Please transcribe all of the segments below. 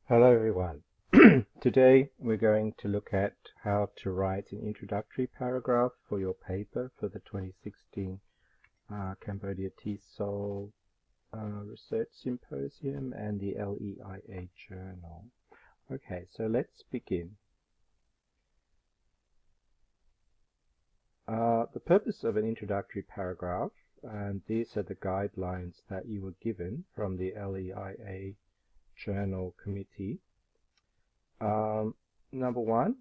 Hello everyone. Today we're going to look at how to write an introductory paragraph for your paper for the 2016 Cambodia TESOL Research Symposium and the LEIA Journal. Okay, so let's begin. The purpose of an introductory paragraph, and these are the guidelines that you were given from the LEIA Journal Committee. Number one,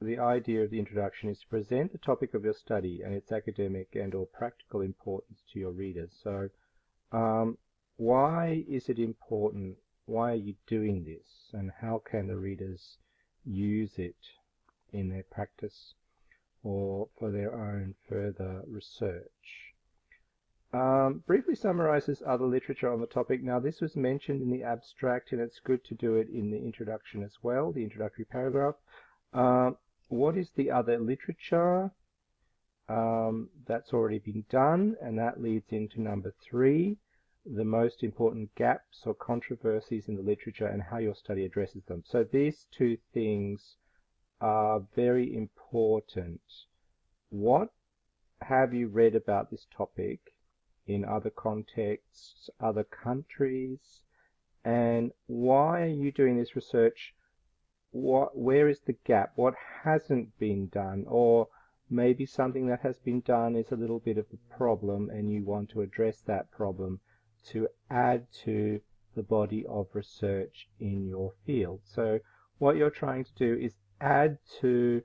the idea of the introduction is to present the topic of your study and its academic and or practical importance to your readers. So why is it important? Why are you doing this? And how can the readers use it in their practice or for their own further research? Briefly summarizes other literature on the topic. Now, this was mentioned in the abstract, and it's good to do it in the introduction as well, the introductory paragraph. What is the other literature? That's already been done, and that leads into number 3, the most important gaps or controversies in the literature and how your study addresses them. So these two things are very important. What have you read about this topic in other contexts, other countries, and why are you doing this research? Where is the gap? What hasn't been done? Or maybe something that has been done is a little bit of a problem and you want to address that problem to add to the body of research in your field. So what you're trying to do is add to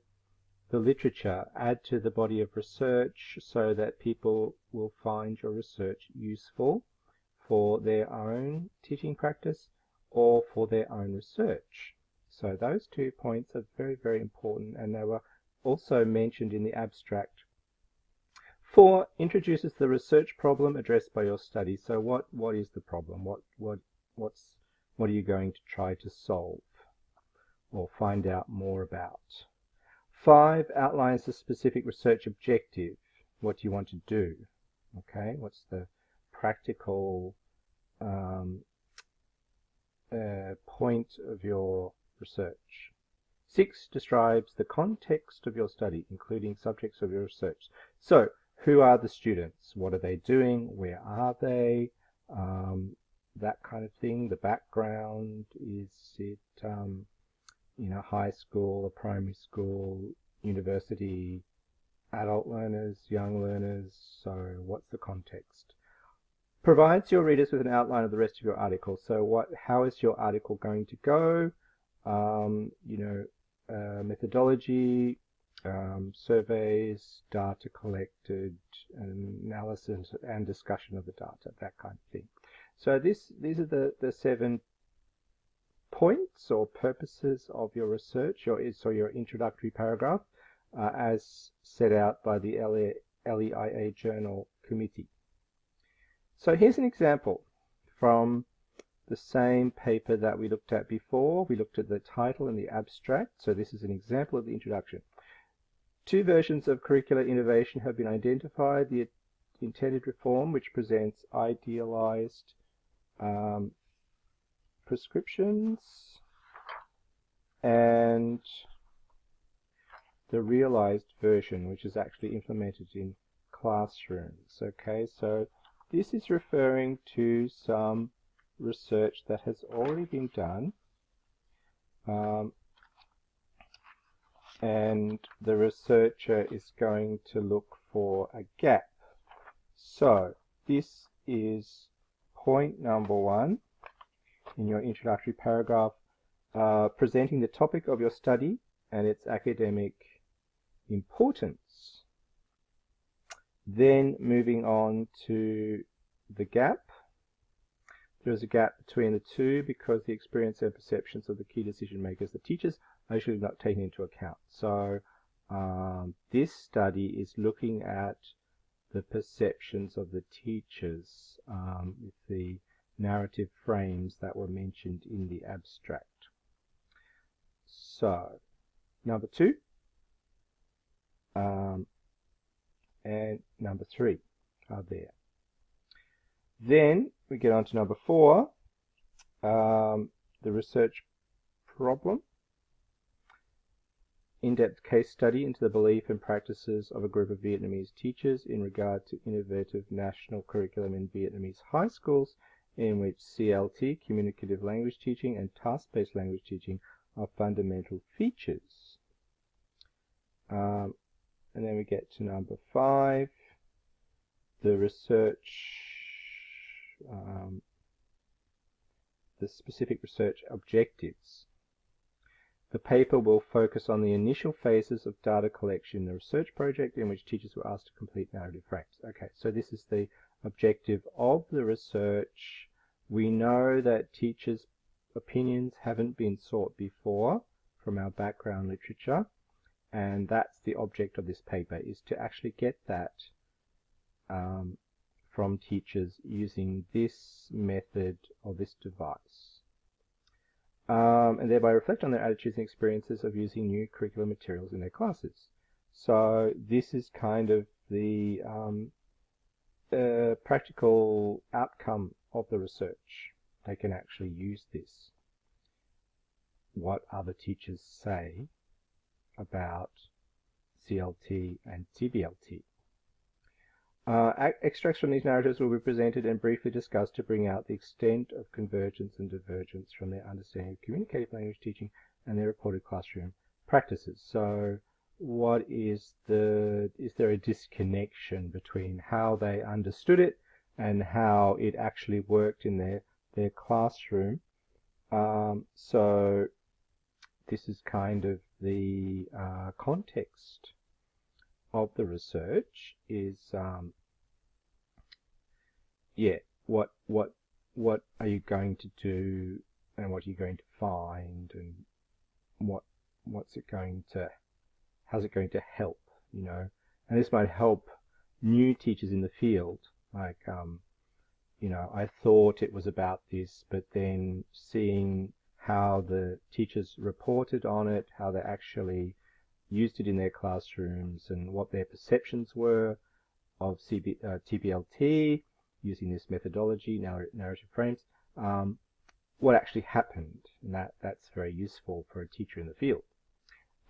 the literature, add to the body of research so that people will find your research useful for their own teaching practice or for their own research. So those 2 points are very, very important, and they were also mentioned in the abstract. 4 introduces the research problem addressed by your study. So what is the problem? What are you going to try to solve or find out more about? 5 outlines the specific research objective. What do you want to do? Okay, what's the practical point of your research? 6 describes the context of your study, including subjects of your research. So, who are the students? What are they doing? Where are they? That kind of thing. The background. Is it high school or primary school, university, adult learners, young learners? So what's the context? Provides your readers with an outline of the rest of your article. So how is your article going to go? Methodology, surveys, data collected, analysis and discussion of the data, that kind of thing. So these are the 7 points or purposes of your research, your introductory paragraph, as set out by the LEIA Journal Committee. So here's an example from the same paper that we looked at before. We looked at the title and the abstract. So this is an example of the introduction. 2 versions of curricular innovation have been identified. The intended reform, which presents idealized prescriptions, and the realized version, which is actually implemented in classrooms. Okay, so this is referring to some research that has already been done, and the researcher is going to look for a gap. So this is point number 1 in your introductory paragraph, presenting the topic of your study and its academic importance. Then moving on to the gap. There is a gap between the 2 because the experience and perceptions of the key decision makers, the teachers, are usually not taken into account. So this study is looking at the perceptions of the teachers with the narrative frames that were mentioned in the abstract. So, number 2 and number 3 are there. Then we get on to number 4, the research problem. In-depth case study into the belief and practices of a group of Vietnamese teachers in regard to innovative national curriculum in Vietnamese high schools, in which CLT, communicative language teaching, and task-based language teaching are fundamental features. And then we get to number 5, the research, the specific research objectives. The paper will focus on the initial phases of data collection in the research project, in which teachers were asked to complete narrative frames. Okay, so this is the objective of the research. We know that teachers' opinions haven't been sought before from our background literature, and that's the object of this paper, is to actually get that from teachers using this method or this device. And thereby reflect on their attitudes and experiences of using new curriculum materials in their classes. So this is kind of the practical outcome of the research. They can actually use this. What other teachers say about CLT and TBLT. Extracts from these narratives will be presented and briefly discussed to bring out the extent of convergence and divergence from their understanding of communicative language teaching and their reported classroom practices. So what is there a disconnection between how they understood it and how it actually worked in their classroom? So this is kind of the context of the research is what are you going to do and what are you going to find and how's it going to help, you know? And this might help new teachers in the field, like you know, I thought it was about this, but then seeing how the teachers reported on it, how they actually used it in their classrooms, and what their perceptions were of TBLT using this methodology, narrative frames, what actually happened, and that's very useful for a teacher in the field.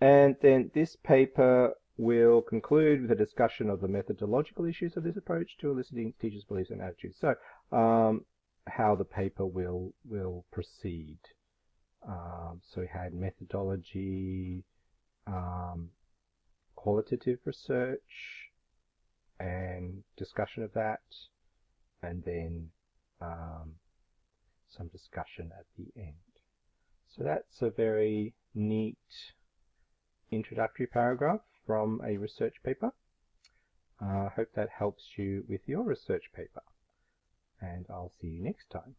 And then this paper will conclude with a discussion of the methodological issues of this approach to eliciting teachers' beliefs and attitudes. So how the paper will proceed. So we had methodology, qualitative research and discussion of that, and then some discussion at the end. So that's a very neat introductory paragraph from a research paper. I hope that helps you with your research paper, and I'll see you next time.